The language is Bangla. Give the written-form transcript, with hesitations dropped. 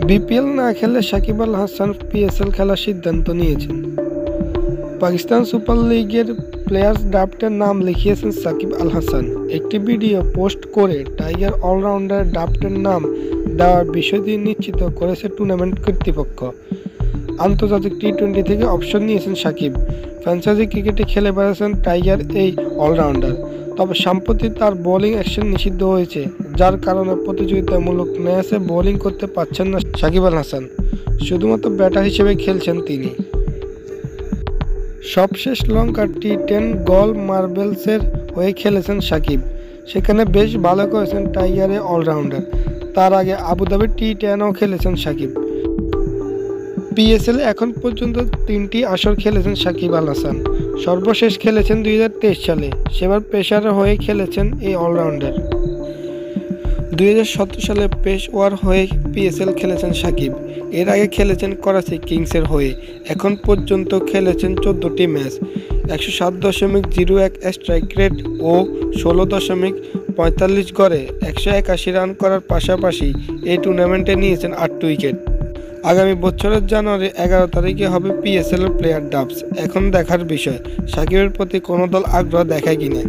বিপিএল না খেলে সাকিব আল হাসান পিএসএল খেলার সিদ্ধান্ত নিয়েছেন। পাকিস্তান সুপার লিগের প্লেয়ার্স ড্রাফটের নাম লিখিয়েছেন সাকিব আল হাসান। একটি ভিডিও পোস্ট করে টাইগার অলরাউন্ডার ড্রাফটের নাম দেওয়ার বিষয়টি নিশ্চিত করেছে টুর্নামেন্ট কর্তৃপক্ষ। আন্তর্জাতিক টি-20 থেকে অপশন নিয়েছেন সাকিব। ফ্র্যাঞ্চাইজি ক্রিকেটে খেলে বেড়াচ্ছেন টাইগার এই অলরাউন্ডার। তবে সম্প্রতি তার বোলিং অ্যাকশন নিষিদ্ধ হয়েছে, যার কারণে প্রতিযোগিতামূলক ম্যাচে বোলিং করতে পারছেন না সাকিব আল হাসান। শুধুমাত্র ব্যাটার হিসেবে খেলছেন তিনি। সবশেষ লঙ্কার টি10 গল মার্বেলসের হয়ে খেলেছেন সাকিব। সেখানে বেশ ভালো করেছেন টাইগারের অলরাউন্ডার। তার আগে আবুধাবি টি10ও খেলেছেন সাকিব। পিএসএল এখন পর্যন্ত 3টি আসর খেলেছেন সাকিব আল হাসান। সর্বশেষ খেলেছেন 2023 সালে। সেবার পেসার হয়ে খেলেছেন এই অলরাউন্ডার। 2017 সালে পেশওয়ার হয়ে পিএসএল খেলেছেন সাকিব। এর আগে খেলেছেন করাচি কিংসের হয়ে। এখন পর্যন্ত খেলেছেন 14টি ম্যাচ, 107.01 স্ট্রাইক রেট ও 16.45 গড়ে 181 রান করার পাশাপাশি এই টুর্নামেন্টে নিয়েছেন 8 উইকেট। আগামী বছরের জানুয়ারি 11 তারিখে হবে পিএসএল প্লেয়ার ড্রাফট। এখন দেখার বিষয় সাকিবের প্রতি কোনো দল আগ্রহ দেখায় কিনা।